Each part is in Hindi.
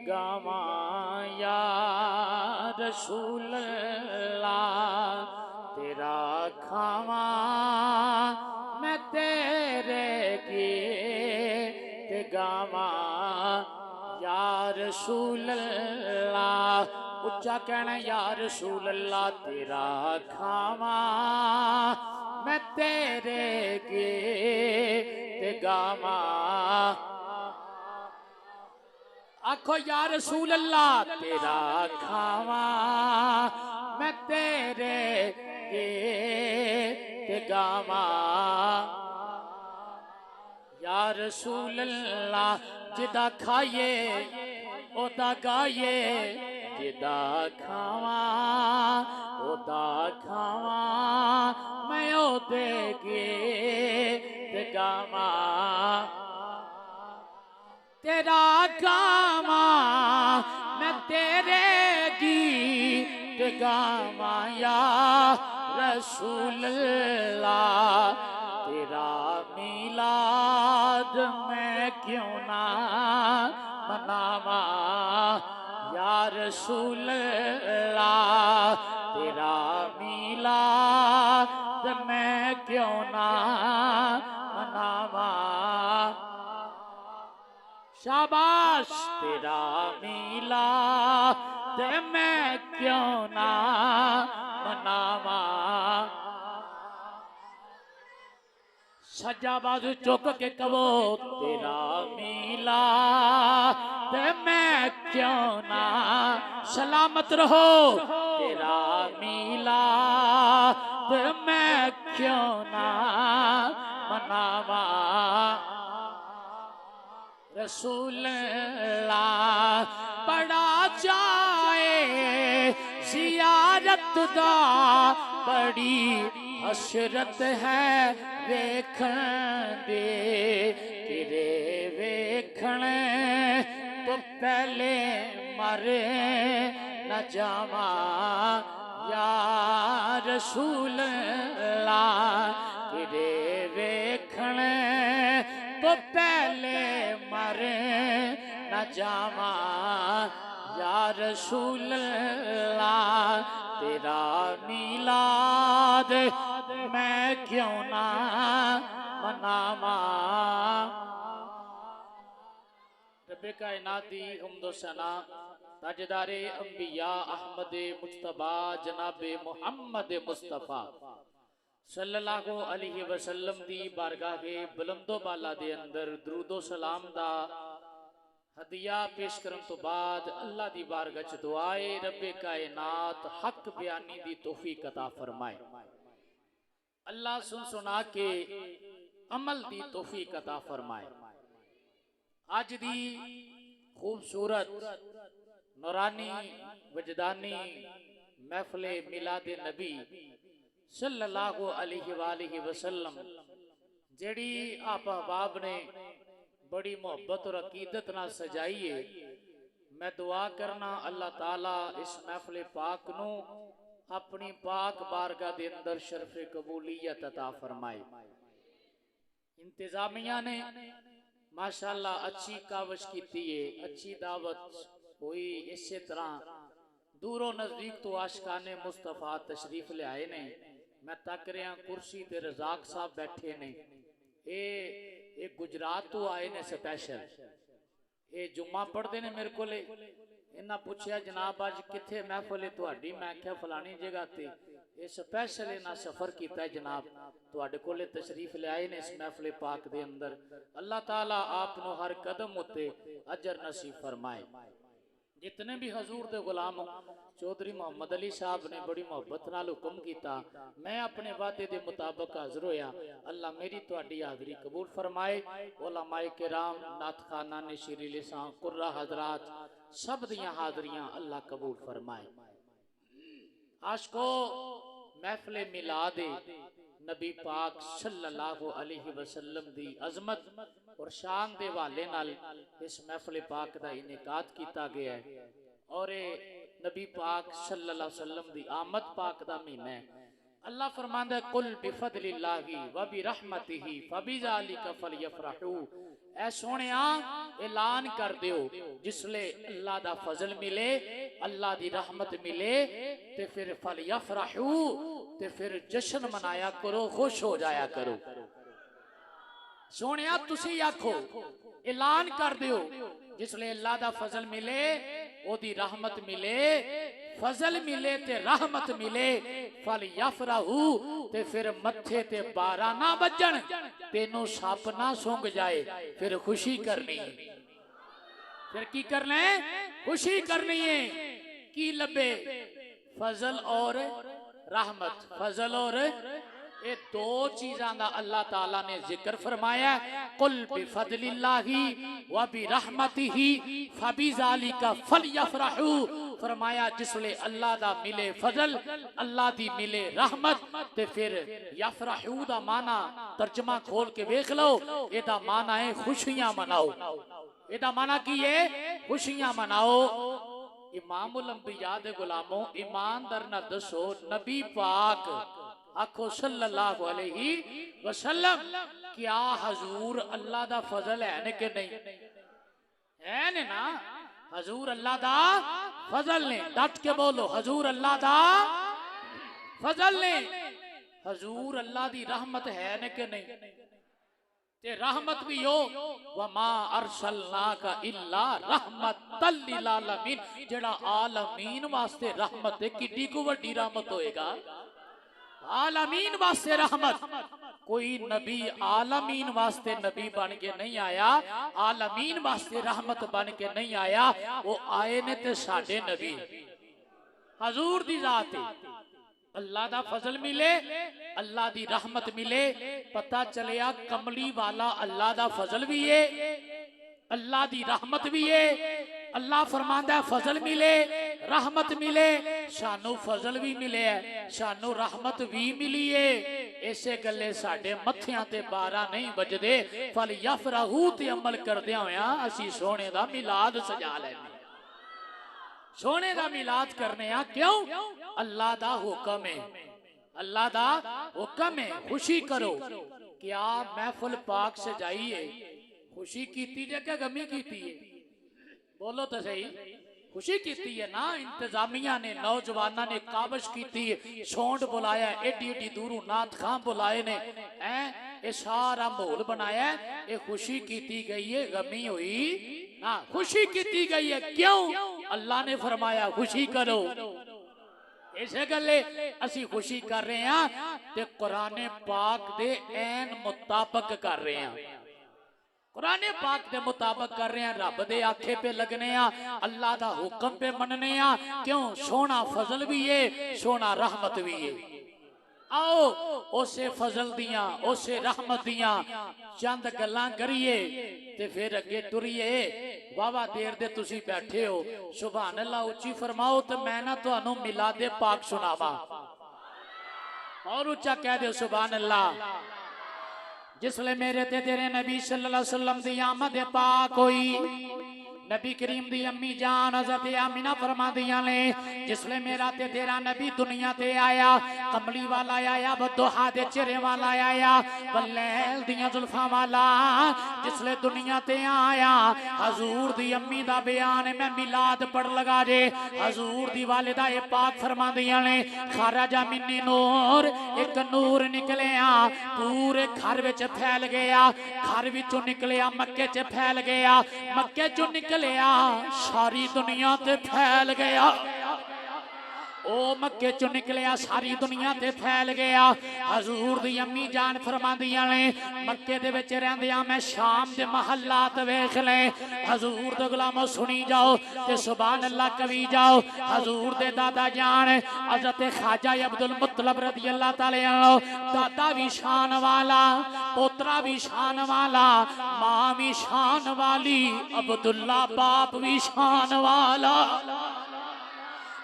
गावा या रसूल अल्लाह, तेरा खावा मैं तेरे गीत गावा या रसूल अल्लाह। उच्चा कहना या रसूल अल्लाह, तेरा खावा मैं तेरे गीत गावा। आखो या रसूल अल्लाह, तेरा खावा मैं तेरे गीत गावा या रसूल अल्लाह। जिदा खाइए ओदा गाइए, जिदा खावा ओदा खावा मैं ओदे गीत गावा। तेरा गावा मैं तेरे गीत गावा या रसूल अल्लाह। तेरा मिलाद मैं क्यों ना मनावा या रसूल अल्लाह। तेरा मिलाद मैं क्यों ना मनावा। शाबाश, तेरा मिलाद मैं क्यों ना मनावा। सज्जा बाजू चुक के कहो, तेरा मिलाद मैं क्यों ना। सलामत रहो, तेरा मिलाद मैं क्यों ना मनावा। रसूल अल्लाह बड़ा जाए जियारत दा, बड़ी हसरत है वेखण दे। तेरे वेखण तो पहले मर न जावा या रसूल अल्लाह। तेरे वेखण तो पहले मर न जावा या रसूल अल्लाह। तेरा मिलाद मैं क्यों ना मनावा। रब्बे कायनात दी हम्दो सना ताजदारे अंबिया अहमद मुज्तबा जनाबे मुहम्मद मुस्तफा सल्लल्लाहु अलैहि वसल्लम दी बारगाहे बुलंदो बाला दे अंदर दरूदो सलाम दा हदिया पेश करन तो बाद अल्लाह दी बारगाह च दुआए रब्बे कायनात हक बयानी दी तौफीक अता फरमाए। अल्लाह सुन सुना के अमल दी तौफीक अता फरमाए। आज दी खूबसूरत नूरानी वजदानी महफिले मिलादे नबी सल्लल्लाहु अलैहि वसल्लम जेड़ी आप अहबाब ने बड़ी मोहब्बत और अकीदत ना सजाई है। मैं दुआ करना अल्लाह ताला इस महफिल पाक नू अपनी पाक बारगाह दे अंदर शरफे कबूलियत अता फरमाए। इंतजामिया ने माशाअल्लाह अच्छी कावश की है, अच्छी दावत हुई। इसी तरह दूरों नजदीक तो आशिकाने मुस्तफा तशरीफ ले आए ने। मैं तक रहा कुर्सी ते रजाक साहब बैठे ने। ये गुजरात तो आए ने स्पैशल। ये जुम्मा पढ़ते ने मेरे को। इन्हें पूछा जनाब अज किथे महफिल तुहाडी? मैं क्या फलानी जगह ते। ये स्पैशल इन्हें सफर किया जनाब, तुहाडे कोले तशरीफ ले आए ने इस महफिल पाक दे अंदर। अल्लाह ताला आपनो हर कदम उत्ते अजर नसीब फरमाए। जितने भी हजूर दे गुलाम चौधरी मोहम्मद अली साहब ने बड़ी मोहब्बत नाल हुक्म किया, मैं अपने वादे के मुताबिक हाजिर होया। अल्लाह मेरी तुहाडी हाजरी कबूल फरमाए। उलमाए किराम नात खाना ने शीरी लिसां कुर्रा हजरात सब दियां हाजरियां अल्लाह कबूल फरमाए। आशको महफिल मिलाद नबी पाक सल्लल्लाहु अलैहि वसल्लम दी अजमत और शान दे हवाले नाल इस महफिल पाक दा इनेकाद किया गया है। और नबी पाक सल्लल्लाहु अलैहि वसल्लम दी आमद पाक दा महीना है। अल्लाह फरमांदा है कुल बिफदलिल्लाहि व बिरहमतिही फबिज़ालिका फलयफरहू। ऐ सोहणिया ऐलान कर दियो जिसले अल्लाह दा फजल मिले, अल्लाह दी रहमत मिले ते फिर फलयफरहू, ते फिर जश्न मनाया करो, खुश हो जाया करो। सोहणिया तुसी आखो, ऐलान कर दियो जिसले अल्लाह दा फजल मिले, ओदी रहमत मिले, फजल मिले ते रहमत मिले, फल यफरहू, ते फिर मथे ते 12 ना बजन, तेनों सप ना सूंघ जाए, फिर खुशी करनी है। फिर की करना है? खुशी करनी है। की लबे? फजल और रहमत। फजल और ये दो चीज़ां दा अल्लाह ताला ने जिक्र फरमाया। कुल बिफदलिल्लाहि व बिरहमतिही फबिज़ालिका फलयफरहू। फरमाया जिसले अल्लाह दा मिले फजल, अल्लाह दी मिले रहमत, ते फिर यफरहू दा माना तर्जमा खोल के देख लो, एदा माना है खुशियां मनाओ। एदा माना की है? खुशियां मनाओ। इमामुल अंबिया दे गुलामों, ईमानदार ना दसो, नबी पाक आखो सल्लल्लाहु अलैहि वसल्लम, क्या हजूर अल्लाह दा फजल है ने के नहीं? है ने ना? हजूर अल्लाह दा फजल ने। डट के बोलो, हजूर अल्लाह दा फजल ने। हजूर अल्लाह दी रहमत है ने के नहीं? ते रहमत भी हो, वमा अरसलनाका इल्ला रहमतल लिल आलमीन। जेड़ा आलमीन वास्ते रहमत है, किड्डी को वड्डी रहमत होएगा। आलमीन वास्ते रहमत। कोई नबी आलमीन वास्ते नबी बन के नहीं आया, आलमीन वास्ते रहमत बन के नहीं आया। वो आए ने ते साडे नबी हजूर दी जात है। अल्लाह दा फजल मिले, अल्लाह दी रहमत मिले, पता चलिया कमली वाला अल्लाह दा फजल भी है, अल्लाह दी रहमत भी है। अल्लाह फरमांदा है फजल मिले, रहमत मिले, सानू फजल भी मिले है, सानू रहमत भी मिली है। इसे गले साडे मत्थियां ते 12 नहीं बजदे। फल यफरहू ते अमल करदे होया असी सोने दा मिलाद सजा लेने। सोने दा मिलाद करने आ क्यों? अल्लाह दा हुक्म है, अल्लाह दा हुक्म है। खुशी करो। क्या महफिल पाक सजाई है? खुशी कीती जे क्या गमी कीती है? बोलो तो सही। खुशी कीती है ना। इंतजामिया ने, नौजवाना ने काबश कीती है, सोंड बुलाया, एडी एडी दूरों नाथ खां बुलाए ने, ये सारा माहौल बनाया, ये खुशी कीती गई है, गमी हुई ना, खुशी कीती गई है। क्यों? अल्लाह ने फरमाया खुशी करो। इसे गले असी खुशी कर रहे हैं ते कुरान पाक दे ऐन मुताबिक कर रहे हैं। कुरान पाक के मुताबिक कर रहे हैं, रब दे आखे पे लगने आ, अल्लाह दा हुक्म पे मनने आ। क्यों? सोना फजल भी है, सोना रहमत भी है। आओ उसे फजल दियां, उसे रहमत दियां चंद गल्लां करिए ते फिर अगे टुरिए। वावा देर दे तुसी बैठे हो, सुभान अल्लाह उच्ची फरमाओ तो मैं ना तुहानू मिलादे पाक सुनावा। और उच्चा कह दो सुभान अल्लाह। जिसले मेरे ते तेरे नबी सल्लल्लाहु अलैहि वसल्लम दी आमद पाक होई, नबी करीम दी अम्मी जान हज़रत आमिना फरमादियां ने, जिसले मेरा ते तेरा नबी दुनिया ते आया, कमली वाला आया, बदोहा दे चेहरे वाला आया, बल्लैल दियां जुल्फां वाला जिसले दुनिया ते आया, हजूर दी अम्मी दा बयान मैं मिलाद पढ़ लगा जे। हजूर दी वालिदा ए पाक फरमादियां ने, खरजा मिन्नी नूर, एक नूर निकलिया पूरे घर विच फैल गया, घर विचों निकलिया मक्के च फैल गया, मक्के चों निकलिया सारी दुनिया ते फैल गया। ओ मक्के चो निकलिया सारी दुनिया ते फैल गया। हजूर दी अम्मी जान फरमांदियां ने, मक्के दे विच रहंदियां मैं शाम दे महल्लात वेख ले। हजूर दे गुलामों सुनी जाओ ते सुभान अल्लाह कवी जाओ। हजूर दे दादा जान हजरत ख्वाजा अब्दुल मुत्तलब रज़ी अल्लाह ताला अन्हु, दादा भी शान वाला, पोतरा भी शान वाला, मां भी शान वाली, अब्दुल्ला बाप भी शान वाला,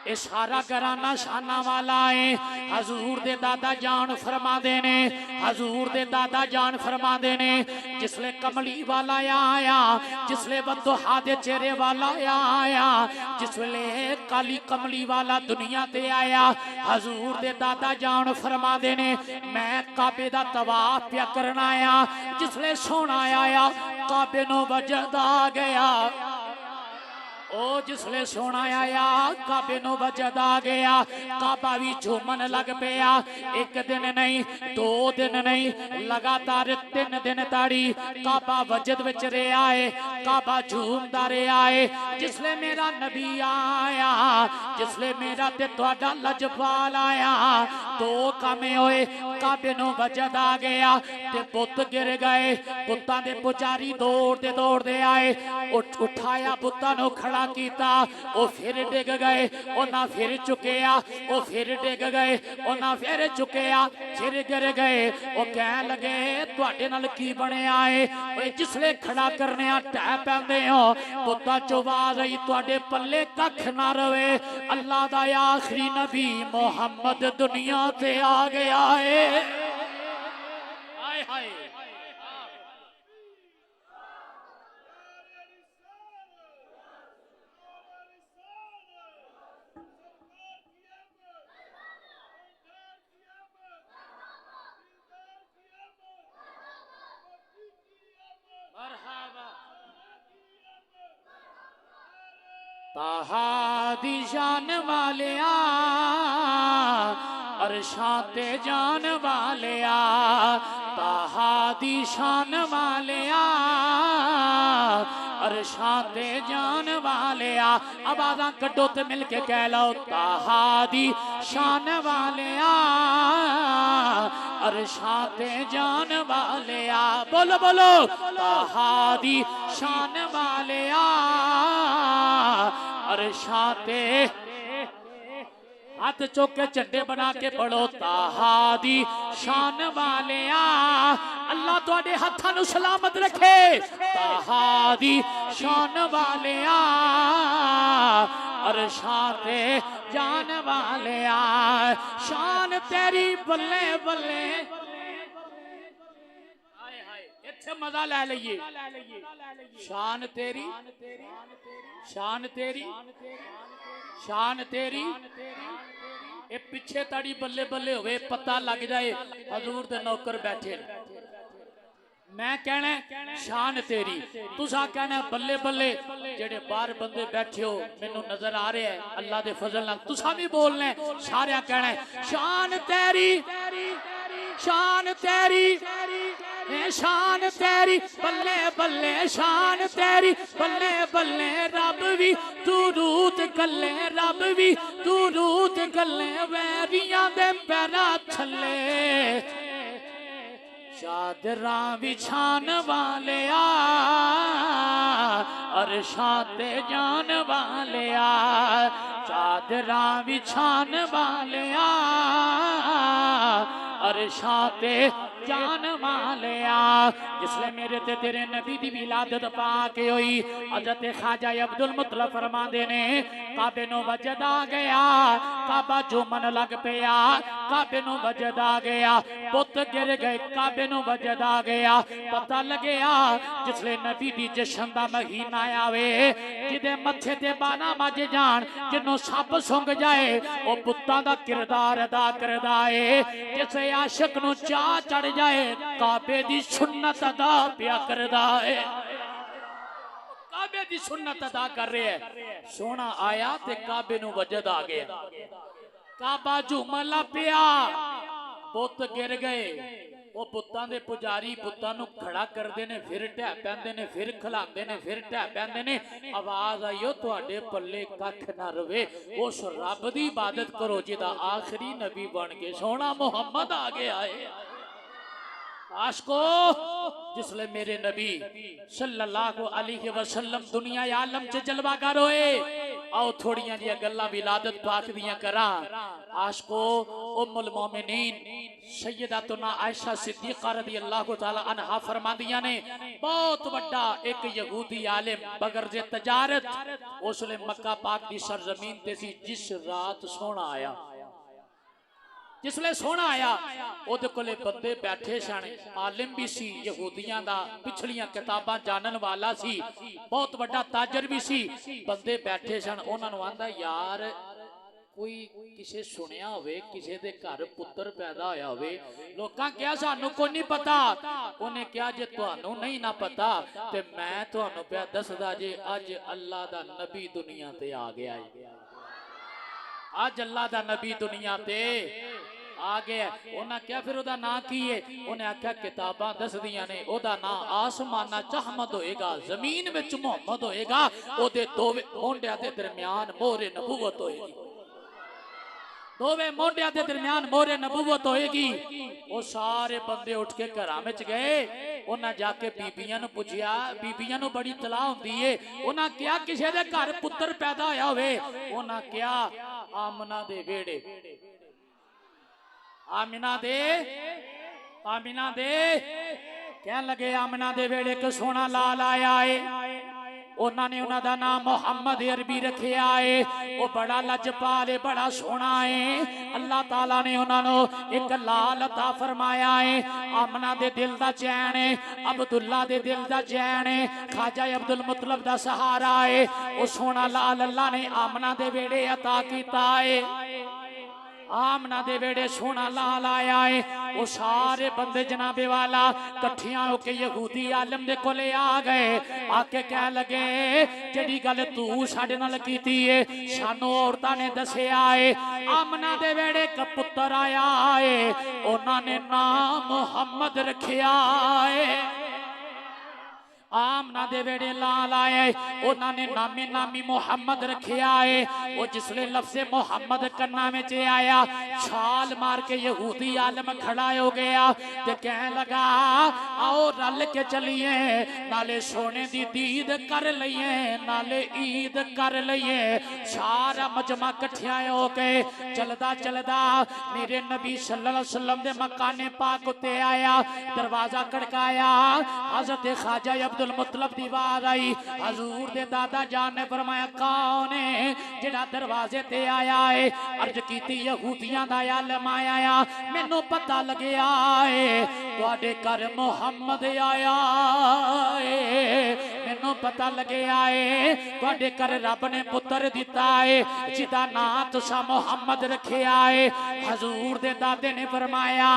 ये सारा घराना शाना वाला है। हजूर दे दादा जान फरमा देने, हजूर दे दादा जान फरमा देने, जिसले कमली वाला आया, जिसले बदुहा दे चेहरे वाला आया, जिसले काली कमली वाला दुनिया ते आया, हजूर दे दादा जान फरमा देने मैं काबे दा तवाफ पिया करना आया। जिसले सोना आया काबे नो वजद आ गया, ओ जिसले सोना आया काबे नो वजद आ गया। काबा भी झूमन लग पिया, एक दिन नहीं, दो दिन नहीं, लगातार 3 दिन ताड़ी काबा वजद विच रहा है, काबा झूमदा रहा है। जिसले मेरा नबी आया, जिसले मेरा ते तुहाडा लजपाल आया, 2 काम होए, काबे नो वजद आ गया ते पुत गिर गए। पुत्तां दे पुजारी दौड़दे दौड़दे आए, उठाया पुत्तां नो खड़ा कीता, ओ फिर डिग गए, ओना फिर चुकया, ओ फिर डिग गए, ओना फिर चुकया, फिर गिर गए। ओ कह लगे तुहाडे नाल की बनया है? ओए जिसले खड़ा करने टह पैंदे हो, पुत्ता चो आवाज आई तुहाडे पल्ले कख ना रवे, अल्लाह दा आखिरी नबी मुहम्मद दुनिया ते आ गया है। हाय हाय ताहा दी शान वालिया, अरशां ते जान वालिया, ताहा दी शान वालिया, अरशां ते जान वालिया। आवाज़ां कड्डो ते मिल के कह लो ताहा दी शान वालिया, अरशां ते जान वालिया। बोलो बोलो ताहा दी शान वालिया, अरशां ते। हाथ चौक के झंडे बना के पढ़ो ताहा दी शान वालिया, अल्लाह तुहाडे हत्थां नूं सलामत रखे। ताहा दी शान वालिया, अरशां ते जान वालिया। शान तेरी बल्ले बल्ले, इत्थे मजा ले लईए। शान तेरी, शान तेरी, शान तेरी, ए पिछे ताड़ी बल्ले बल्ले होवे पता लग जाए हजूर दे नौकर बैठे। मैं कहना शान तेरी, तुसा कहना बल्ले बल्ले। जेड़े बाहर बंदे बैठे हो मैनू नजर आ रहे है अल्लाह दे फजल नाल, तुसा भी बोलना सारे कहना शान तेरी, शान तेरी, शान तेरी बल्ले बल्ले, शान तेरी बल्ले बल्ले। रब भी तू रूत कले, रब भी तू रूत कले, वैरियां दे पैरां थल्ले चादरां बिछान वालिया, अरशां ते जान वालिया, चादरां बिछान वालिया, अरशां ते जान वालिया। जिसले मेरे ते तेरे नबी दी विलादत पाके हुई, हजरत ख्वाजा अब्दुल मुतलब फरमांदे ने काबे नो वजद आ गया, काबा झूमन लग पिया, काबे नो वजद आ गया, पुत गिर गए, काबे नो वजद आ गया। पता लगया जिसले नबी दी जशन दा महीना आवे, जिदे मथे ते 12 बज जान, जिन्हों सप सुंघ जाए ओ पुत्तां दा किरदार अदा करदा है। जिसे आशिक नूं चाह चढ़ जाए काबे दी सुन्नत अदा पिया करदा है, काबे दी सुन्नत अदा कर रहे है। सोना आया ते काबे नूं वजद आ गया, काबा झूमन लग पिया, पुत गिर गए। वो पुत्तां दे पुजारी पुत्तां नूं खड़ा करदे ने, फिर ढह पैंदे ने, फिर खिलांदे ने, फिर ढह पैंदे ने। आवाज आई ओ तुहाडे पल्ले कख ना रवे, उस रब दी इबादत करो जिहदा आखिरी नबी बन के सोना मुहम्मद आ गया है। आशको जिसले मेरे नबी सल्लल्लाहु अलैहि वसल्लम दुनिया आलम च जलवागर होए, आओ थोड़ियां जी गल्लां विलादत पाक दियां करा। आशको उम्मुल मोमिनीन सैयदतुना आयशा सिद्दीका रज़ियल्लाहु तआला अन्हा फरमांदियां ने, बहुत बड़ा एक यहूदी आलिम बगरज़े तजारत उसले मक्का पाक दी सरजमीन ते सी, जिस रात सोना आया जिसले सोना आया ओदे कोले बंदे बैठे सन, आलिम भी सी, यहूदियां दा पिछलियां किताबां जानन वाला सी, बहुत बड़ा ताजर भी सी। बंदे बैठे सन, उन्हां नूं आंदा यार कोई किसे सुनिया होवे किसे दे घर पुत्र पैदा होया होवे। लोकां क्या सानू कोई नहीं पता। उन्हें क्या जे तुहानू नहीं ना पता ते मैं तुहानू पे दसदा जे अज अल्लाह दा नबी दुनिया ते आ गया है। अज अल्लाह दा नबी दुनिया ते आ गया। उन्हें क्या फिर ओदा नाम की है? उन्हें आख्या किताबां दसदियां ने ओदा नाम आसमाना च अहमद होएगा, जमीन विच मुहम्मद होएगा, ओदे दोवे मोंढियां दे दरमियान मोहरे नबूवत होएगी। दोवे मोंढियां दे दरमियान मोहरे नबूवत होएगी। वो सारे बंदे उठ के घरां विच गए। उन्हें जाके बीबियां नूं पुछया, बीबियां नूं बड़ी तलाह हुंदी है। उन्हें क्या किसी दे घर पुत्र पैदा होया होवे? उन्हें क्या आमना दे वेड़े, आमिना दे कह लगे आमिना दे वेड़े को सोना लाल आया है। उन्होंने उन्होंने नाम मोहम्मद अरबी रखिया है। वो बड़ा लजपाल है, बड़ा सोना है। अल्लाह ताला ने उन्होंने एक लाल अता फरमाया है। आमना दे दिल दा चैन है, अब्दुल्ला दे दिल दा चैन है, खाजा अब्दुल मुतलब दा सहारा है। वो सोना लाल अल्लाह ने आमना दे वेड़े अता कीता है। आमना दे वेड़े सोना लाल आया है। वो सारे बंदे जनाबे वाला कट्ठियां होके यहूदी आलम दे कोले आ गए। आके कह लगे जेड़ी गल तू साडे नाल कीती है सानू औरतां ने दसिया है। आमना दे वेड़े एक पुत्र आया है, उन्होंने नाम मुहम्मद रखिया है। आमना दे वेड़े लाल आए, उन्होंने नामे नामी मुहम्मद रखिया है। वो जिसले लफ्ज़े मुहम्मद कन्ना में चे आया, छाल मार के यहूदी आलम खड़ा हो गया ते कह लगा आओ रल के चलिए, नाले सोने दी दीद कर लइए, नाले ईद कर लइए। सारा मजमा कट्ठिया हो के चलदा चलदा मेरे नबी सल्लल्लाहु अलैहि वसल्लम दे मकाने पाक उत्ते आया। दरवाजा खड़काया, हज़रत ख्वाजा अब्दुल मुतलब दी आवाज आई। हजूर दे दादा जान ने फरमाया कौन है जेड़ा दरवाजे ते आया है? अर्ज कीती यहूदियां दा आलम आया, मैनू पता लग्या है तुहाडे घर मुहम्मद आया है। मैनू पता लग्या है तुहाडे घर रब ने पुत्र दिता है जिदा नाम तुसा मुहम्मद रखिया है। हजूर दे दादे ने फरमाया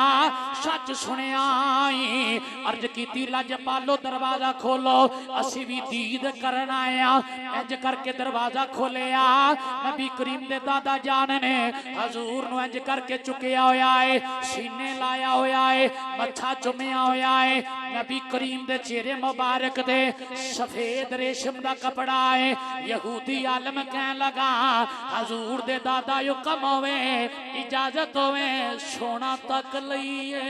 सच सुनिया। अर्ज कीती लजपालो दरवाजा खोलो, असी भी दीद करना आया। इंज करके दरवाजा खोलिया, नबी करीम दे दादा जान ने हजूर नूं इंज करके चुकिया होया है, सीने लाया होया है, मत्था चुमिया होया है। नबी करीम दे चेहरे मुबारक दे सफेद रेशम दा कपड़ा है। यहूदी आलम कह लगा हजूर दे दादा हुक्म होवे, इजाजत होवे, सोना तक लईए।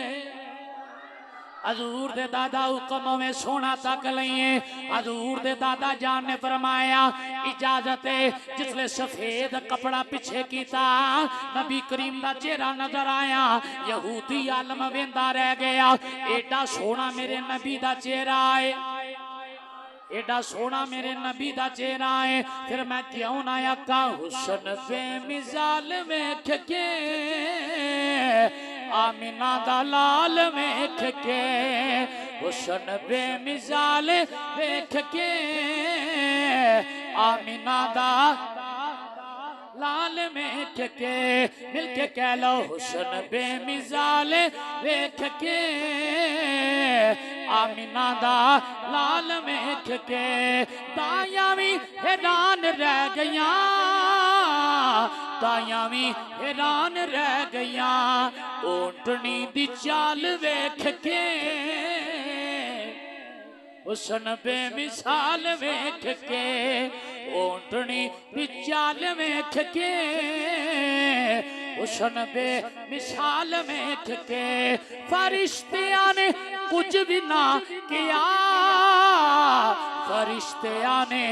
हजूर दे दादा हुक्म में सोना तक लइए। हजूर दे दादा जान ने फरमाया इजाजत है। जिसले सफेद कपड़ा पीछे कीता, नबी करीम दा चेहरा नजर आया। यहूदी आलम वेंदा रह गया, एडा सोना मेरे नबी दा चेहरा है, एडा सोना मेरे नबी दा चेहरा है, फिर मैं क्यों ना आका हुस्न बेमिसाल वेख के, आमिना दा लाल वेख के, हुस्न बेमिसाल वेख के, आमिना दा लाल वेख के। मिलके कह लो हुस्न बेमिसाल वेख के, आमिना दा लाल वेख के। ताया भी हैरान रह गया, ताया भी हैरान रह गया, ऊंटनी दी चाल वेख के, हुस्न बेमिसाल वेख के, ऊंटनी दी चाल वेख के, हुस्न बेमिसाल वेख के। फरिश्तियां ने कुछ भी ना किया, फरिश्तियां ने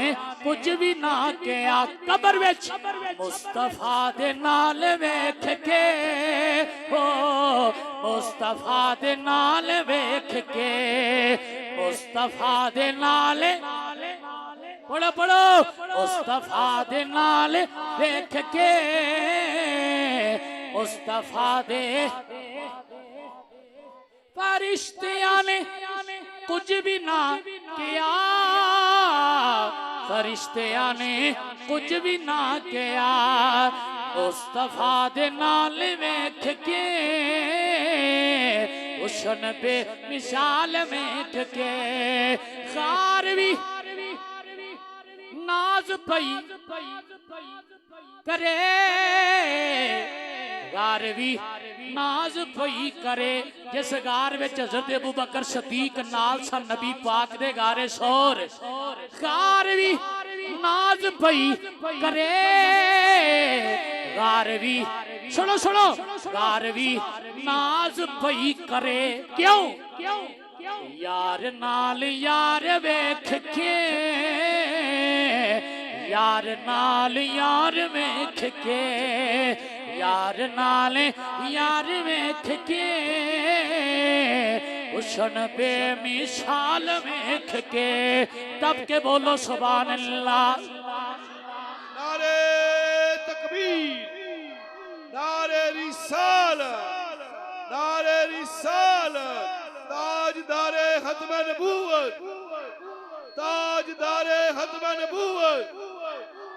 कुछ भी ना किया, कबर विच मुस्तफा दे नाल वेख के, हो मुस्तफा दे नाल वेख के, मुस्तफा दे नाल, पढ़ो पढ़ो, मुस्तफा दे नाल वेख के, मुस्तफा दे फरिश्तियां ने कुछ भी ना किया, फरिश्तियां ने कुछ भी ना किया, मुस्तफा दे नाल वेख के उसन पे मिसाल वेख के खार भी नाज पई करे, गार भी नाज पई करे, जिस गार विच हज़रत अबू बकर सदीक नाल सन नबी पाक दे गारे शोर, गार भी नाज पई करे, गार भी सुनो सुनो गार भी नाज पई करे, क्यों यार नाल यार वेख के, यार नाल यार वेख के, यार नाल यार वेख के उसन बेमिसाल वेख के, तब के बोलो सुभान अल्लाह। नारे तकबीर, नारे रिसालत, नारे रिसालत, ताजदारे खत्म नबूवत, ताजदारे खत्म नबूवत,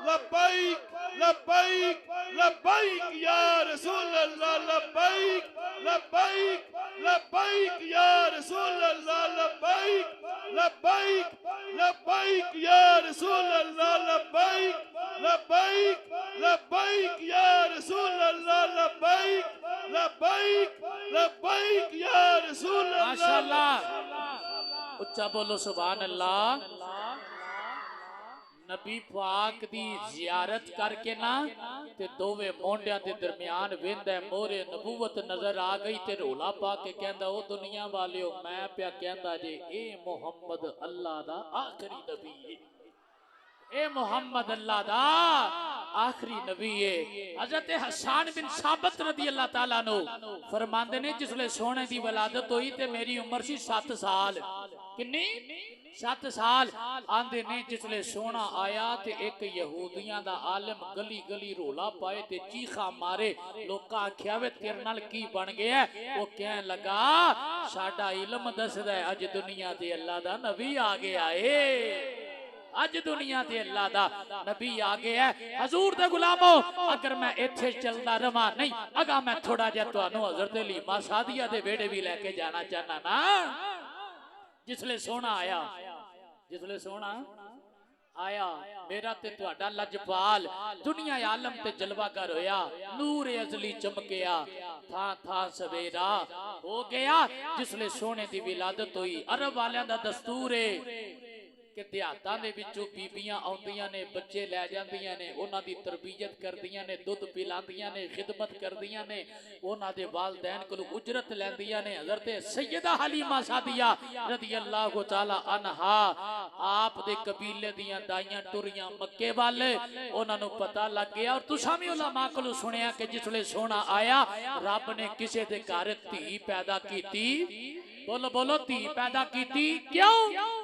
लब्बैक लब्बैक लब्बैक या रसूल अल्लाह, लब्बैक लब्बैक लब्बैक या रसूल अल्लाह, लब्बैक लब्बैक लब्बैक या रसूल अल्लाह, लब्बैक लब्बैक लब्बैक या रसूल अल्लाह, लब्बैक लब्बैक लब्बैक या रसूल अल्लाह। माशाअल्लाह, उच्चा बोलो सुभान अल्लाह। नबी पाक दी जियारत करके ना ते दोवे मोंडियां दे दरमियान वेंदा मोरे नबूवत नजर आ गई ते रोला पा के कहंदा ओ दुनिया वालियो मैं पिया कहंदा जे ए मुहम्मद अल्लाह दा आखिरी नबी है, ए मुहम्मद अल्लाह दा आखिरी नबी है। हजरत हसन बिन साबित रदी अल्लाह ताला नो फरमांदे ने जिसले सोने दी वलादत हुई ते मेरी उम्र सी 7 साल, किन्नी 7 साल। आंदे ने जिसले सोना आया ते एक यहूदियां दा आलिम गली गली रोला पाए ते चीखा मारे, लोका आख्या वे तेरे नाल की बन गया? वो कहन लगा साडा इल्म दसदा है अज दुनिया ते अल्लाह दा नबी आ गया है, अज दुनिया ते अल्लाह दा नबी आ गया है। हजूर दे गुलामो अगर मैं इत्थे चलदा रवां नहीं अगा मैं थोड़ा जिहा तुहानू हजरत लीमा सादिया दे वेड़े भी लेके जाना चाहना ना। जिसले सोना आया, जिसले सोना आया मेरा ते तुहाडा लजपाल दुनिया आलम ते जलवागर होया, नूर अजली चमकिया, था था सवेरा हो गया। जिसले सोने दी विलादत हुई अरब वालियां दा दस्तूर है कि देहातां दे विचों बीबियां आउंदियां ने, बच्चे लै जांदियां ने, उन्हां दी तरबियत करदियां ने, दुध पिलांदियां ने, खिदमत करदियां ने, उन्हां दे वालदैन कोलों उजरत लैंदियां ने। हज़रत सैयदा हलीमा सादिया रज़ियल्लाहु तआला अन्हा आप दे कबीले दियां दाइयां टुरियां मक्के वाल, उन्हां नूं पता लग गया। और तुसां भी उलमा कोलों सुनिया कि जिसले सोना आया रब ने किसे दे घर धी पैदा कीती, बोलो बोलो धी पैदा कीती, क्यों?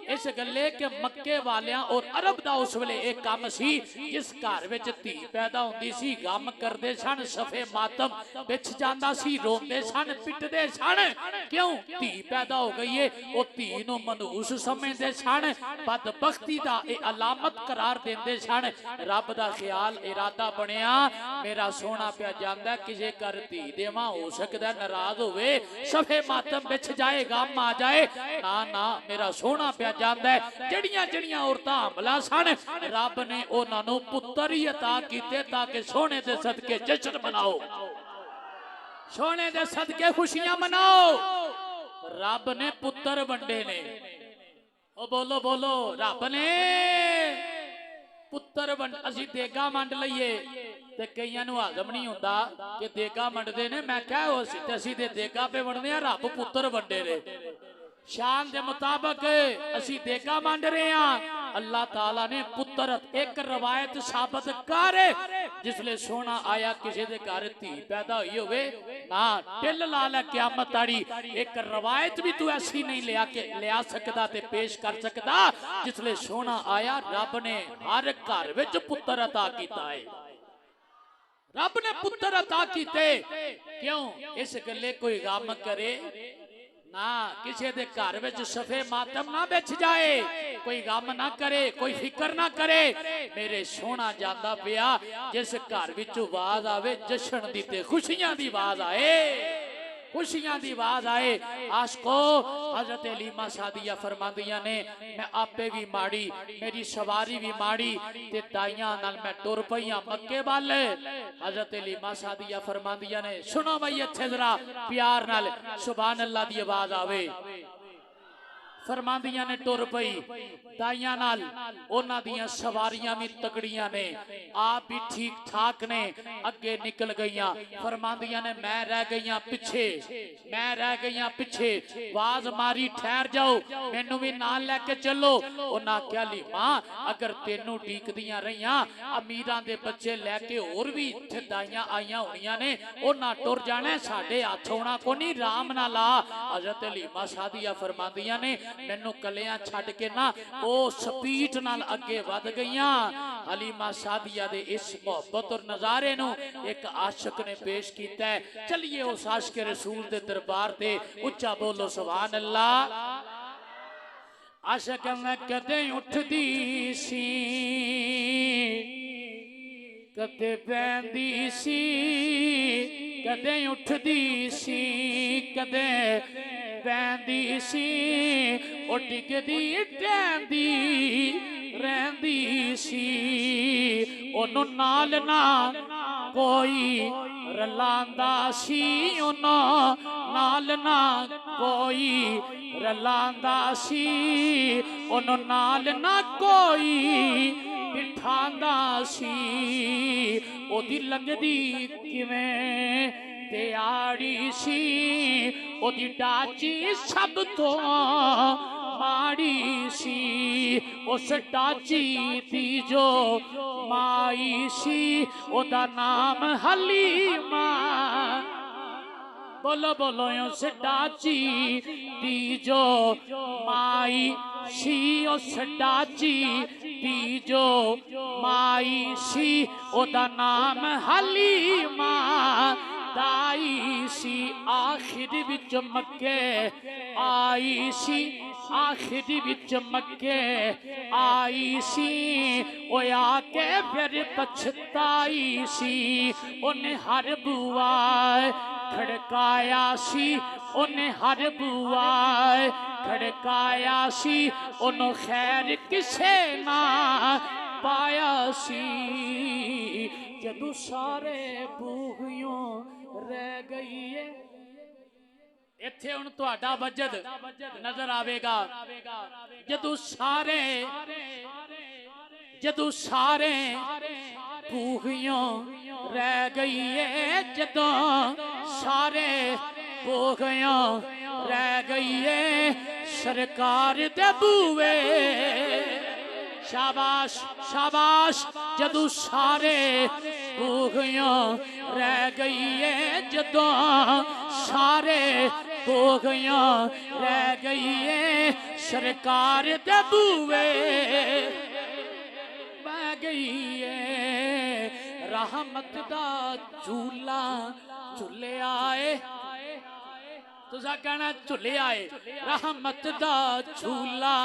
इस गल्ले के मक्के वालियां और अरब दा उस वेले एक काम सी, जिस घर विच धी पैदा हुंदी सी गम करदे सन, सफे मातम बिछ जांदा सी, रोंदे सन, पिटदे सन, क्यों? धी पैदा हो गई है। ओ धी नूं मनहूस समझदे सन, बदबख्ती दा ए अलामत करार देंदे सन। रब दा ख्याल इरादा बनिया मेरा सोना पिया जांदा किसे घर धी देवां, हो सकदा नाराज होवे, सफे मातम बिछ जाए, गम आ जाए, ना ना मेरा सोना पिया जांदा है। जड़ियां जड़ियां औरतां हमला सन रब ने उन्हां नूं पुत्तर ही अता कीते ताकि सोने दे सदके जश्न मनाओ, सोने दे सदके खुशियां मनाओ। रब ने पुत्तर वंडे ने, ओ बोलो बोलो रब ने पुत्तर वंड। असीं देगा वंड लईए ते कईयां नूं हजम नहीं हुंदा कि देगा वंडदे ने। मैं क्या हो सी ते असीं ते देगा पे वंडदे आ, रब पुत्तर वंडे ने। शान के मुताबिक असी देगा वंड रहे हैं। अल्लाह ताला ने पुत्र एक रवायत साबित कर, जिसले सोना आया किसी दे घर धी पैदा हुई होवे ना टिल ला लै क़यामत आड़ी, एक रवायत भी तू ऐसी नहीं लिया सकदा ते पेश कर सकदा। जिसले सोना आया रब ने हर घर विच पुत्र अता कीता है, रब ने पुत्र अता कीते क्यों इस गले कोई गम करे ना किसी दे घर विच सफे मातम ना बिछ जाए कोई गम ना करे कोई फिक्र ना करे मेरे सोना जांदा पिया जिस घर विच आवाज आवे जशन दी ते खुशियां दी आवाज आए खुशियां दी आवाज आए आशको हजरत अलीमा सादिया फरमांदियां ने मैं आपे भी माड़ी मेरी सवारी भी माड़ी ते दाइयां नाल मैं टुर पईयां मक्के वाल हजरत अलीमा सादिया फरमांदियां ने सुनो भाई इत्थे जरा प्यार नाल सुभान अल्लाह दी आवाज आवे फरमांदियां ने टुर पई दाइयां नाल उन्हां दियां सवारियां भी तगड़ियां ने आप भी ठीक ठाक ने अगे निकल गईयां फरमांदियां ने मैं रह गईयां पिछे आवाज मारी ठहर जाओ मैनू भी नाल लेके चलो उन्हां क्या लीमा अगर तेनू ढीकदियां रहियां अमीरां दे बच्चे लेके होर भी इत्थे दाइयां आईयां होणियां ने उन्हां टुर जाना साडे हत्थ होना कोनी राम नाल आ हजरत अलीमा सादिया फरमांदियां ने मैनू कलियां छड़ के ना ओ स्पीड नाल अगे वध गईयां हलीमा सादिया दे इस मोहब्बत और नजारे नु एक आशिक ने पेश कीता है चलिए उस आशिक रसूल दे दरबार ते उच्चा बोलो सुभान अल्लाह आशिक मैं कदे उठदी सी कदे बैंदी सी कदे उठदी सी कदे बैंदी सी ओ डिगदी टैंदी रहंदी सी ओनू नाल ना कोई रलांदा सी ओनू नाल ना कोई रलांदा सी ओनू नाल ना कोई बिठांदा सी ओदी लगदी किवें दिहाड़ी सी ओदी डाची सब तो माड़ी सी उस डाची दी जो माई सी ओदा नाम हलीमा बोलो बोलो उस डाची दी जो माई सी उस डाची दी जो माई सी ओदा नाम हलीमा दाई सी आखिर विच मक्के आई सी आखिर विच मक्के आई सी ओ आके फिर पछताई सी उन्हें हर बुआ खड़काया सी उन्हें हर बुआ खड़काया सी उन्हों खैर किसे ना पाया सी जदू सारे बूहियों रह गई है इत्थे हुण तुहाडा वजद नजर आवेगा जदू सारे बूहियों रह गई है जदों सारे बूहियों रह गई है सरकार दे बूवे शाबाश शाबाश जदू सारे बूहियों रह गई है जदों सारे बूहियों रह गई है सरकार दे बूवे बह गई है रहमत दा झूला झूले आए तुसा कहना झूले आए रहमत दा झूला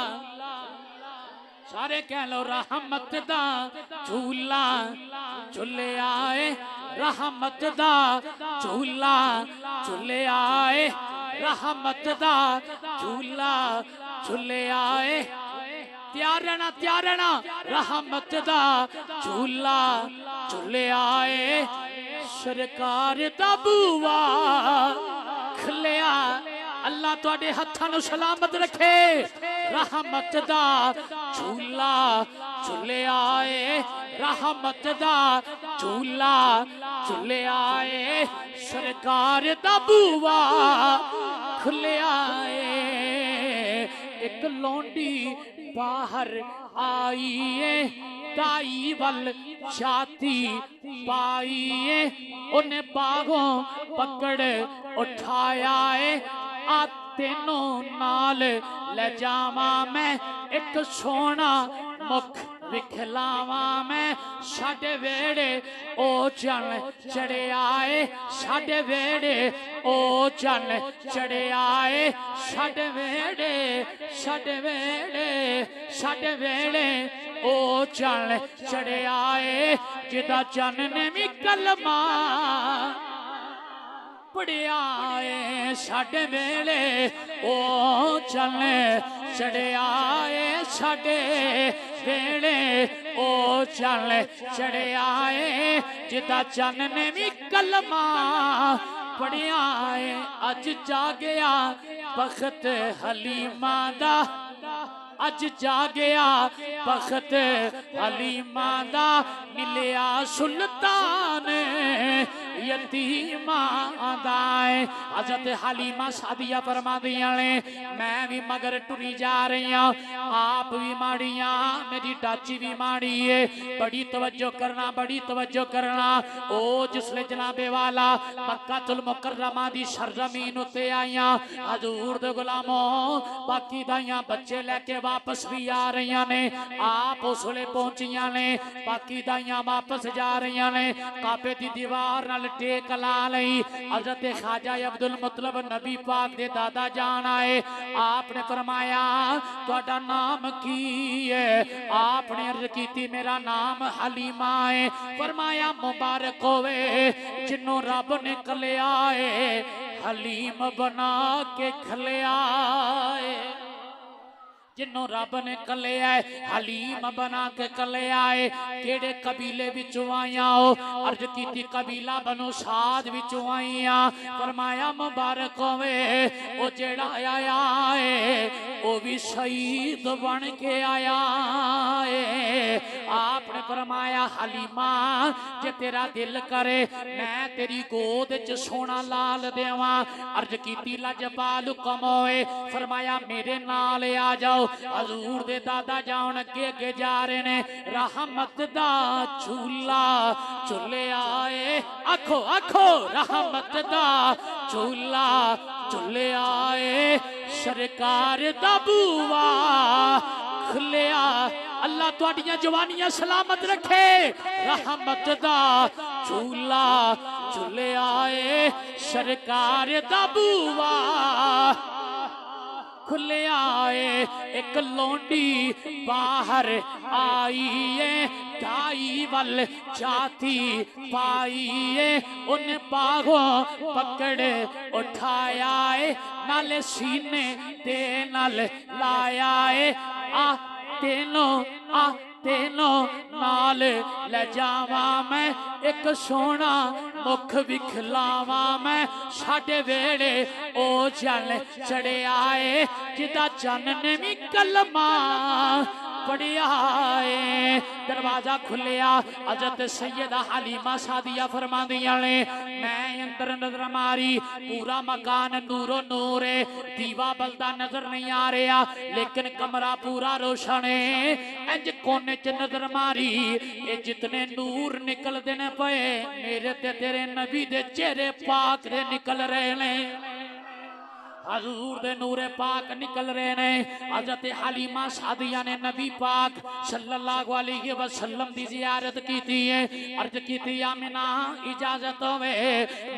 सारे कह लो रहमत दा झूला झूले आए रहमत दा झूला झूले आए रहमत दा झूला झूले आए तैयार रहना रहमत दा झूला झूले आए सरकार दा बुआ खलिया अल्लाह तुहाडे हत्थां नूं सलामत रखे रहमत दा झूला झूले आए रहमत दा झूला झूले आए सरकार दा बुआ खुले आए एक लौंडी बाहर आईए ताई वल छाती पाईए उन्हें बागों पकड़ उठाया है आ तेनों नाल ले जावा मैं एक सोना मुख विखलावा मैं साडे वेड़े ओ चन चढ़े आए साडे वेड़े ओ चन चढ़े आए साडे वेड़े साडे वेड़े साडे वेड़े ओ चन चढ़े आए जिदा चन ने भी कलमा पढ़िया है साडे वेले ओ चन चढ़े आए साडे वेले ओ चन चढ़े आए जिदा चन ने भी कलमा पढ़िया है अज जागया बखत हलीमा दा अज जागया बखत हलीमा दा मिलिया सुल्तान यतीमा दाए हजरत हलीमा सादिया फरमादियां ने मैं भी मगर टुरी जा रही हूं आप भी माड़िया मेरी डाची भी माड़ी है बड़ी तवज्जो करना ओ जिसले जनाबे वाला मक्कातुल मुकर्रमा दी सरजमीन उत्ते आईयां हजूर दे गुलामों बाकी दाइयां बच्चे लेके वापस भी आ रही ने आप उसले पहुंचियां ने बाकी दाइयां वापस जा रही ने काबे दी दीवार नाल टेक ला लई हजरत ख्वाजा अब्दुल मुतलब नबी पाक दे दादा जान आए आपने फरमाया तुहाडा नाम की है आपने अर्ज की मेरा नाम हलीमा है फरमाया मुबारक होवे जिन्हों रब ने कलिया है हलीम बना के खलिया है जिन्हों रब ने कलिया हलीम बना के कलिया है केड़े कबीले विचों आईया हो अर्ज की कबीला बनो साद विचों आईया फरमाया मुबारक होवे ओ जेड़ा आया है ओ भी शहीद बन के आया है आपने फरमाया हलीमा जे तेरा दिल करे मैं तेरी गोद च सोना लाल देवा अर्ज की लाजपाल हुक्म होए फरमाया मेरे नाल आ जाओ हजूर दे दादा जान अगे अगे जा रहे ने रहमत दा झूला झूले आए आखो आखो रहमत दा झूला झूले आए सरकार दा बूआ खुलिया अल्लाह तुहाडियां जवानियां सलामत रखे रहमत दा झूला झूले आए सरकार दा बूआ खुले आए एक लोंडी बाहर आई है ढाई वल जाती पाई है उन बाहों पकड़ उठाया है नाले सीने दे नाल लाया है आ तेनों नाल ले जावा मैं एक सोना मुख विखलावा मैं साडे वेड़े ओ चन चढ़े आए जिदा चन ने भी कलमा पढ़िया है दरवाजा खुलिया हजरत सैयदा हलीमा सादिया फरमादियां ने मैं अंदर नजर मारी पूरा मकान नूरो नूर है दीवा बलदा नजर नहीं आ रहा लेकिन कमरा पूरा रोशन है इंज कोने च नजर मारी ये जितने नूर निकलते ने पे मेरे ते तेरे नबी दे चेहरे पाक दे निकल रहे ने हजूर दे नूरे पाक निकल रहे ने हजरत हलीमा सादिया ने नबी पाक सल्लल्लाहु अलैहि वसल्लम दी जियारत की थी अर्ज की थी आमिना इजाजत होवे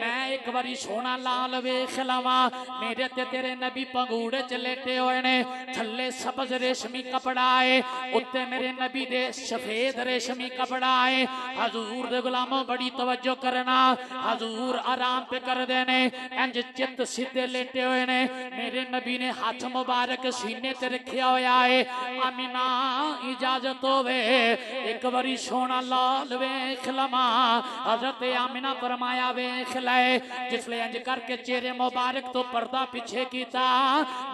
मैं एक बारी सोना लाल वेख लवा मेरे ते तेरे नबी पंगूड़े च लेटे हुए ने थल्ले सबज रेशमी कपड़ा है उत्ते मेरे नबी दे सफेद रेशमी कपड़ा है हजूर दे गुलामों बड़ी तवज्जो करना हजूर आराम पे कर देने इंज चित सीधे लेटे हुए ने मेरे नबी ने हाथ मुबारक सीने ते रखिया होया है आमिना इजाजत होवे एक बारी सोना लाल वेख लवा हजरत आमिना फरमाया वेख ले जिसले इंज करके चेहरे मुबारक तो पर्दा पीछे कीता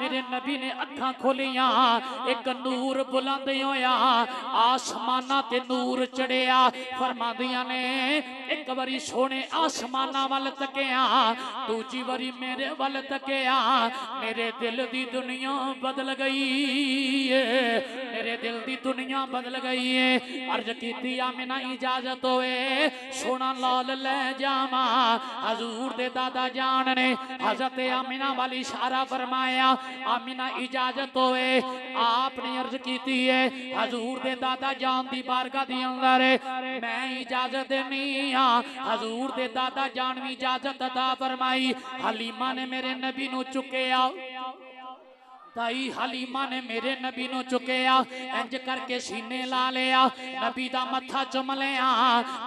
मेरे नबी ने अखां खोलियां एक नूर बुलंद होया आसमाना ते नूर चढ़िया फरमादियां ने एक बारी सोने आसमाना वाल तकिया दूजी बारी मेरे वाल तकिया मेरे दिल दी दुनिया बदल गई है मेरे दिल दी दुनिया बदल गई है। अर्ज कीती आमिना इजाजत होए सोना लाल ले जावा। हजूर दे दादा जान ने हजरत आमिना वाली इशारा फरमाया आमिना इजाजत होए। आपने अर्ज कीती है हजूर दे दादा जान दी बारगाह दी अंदर मैं इजाजत देनी हां। हजूर दे दादा जान भी इजाजत अता फरमाई। हलीमा ने मेरे नबी नु चुकया ताई हलीमा ने मेरे नबी नु चुकया इंज करके सीने ला लिया नबी दा मत्था चुम लिया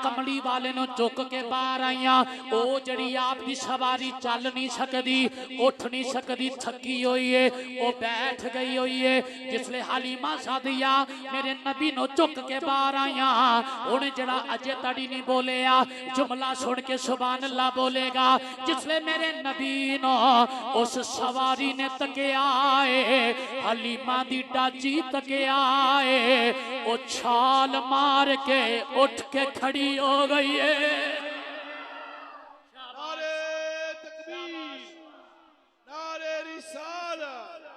कमली वाले नु चुक के बाहर आईया। ओ जड़ी आप दी सवारी चल नहीं सकदी उठ नहीं सकदी थकी हुई है ओ बैठ गई हुई है। जिसले हलीमा सादिया मेरे नबी नु चुक के बाहर आईया उन्हें जड़ा अजे तड़ी नहीं बोलिया जुमला सुन के सुभान अल्लाह बोलेगा। जिसले मेरे नबी नु उस सवारी ने तकिया हलीमा दी डाची तकिया ओ छाल मार के उठ के खड़ी हो गई है। नारे तकबीर, नारे रिसालत,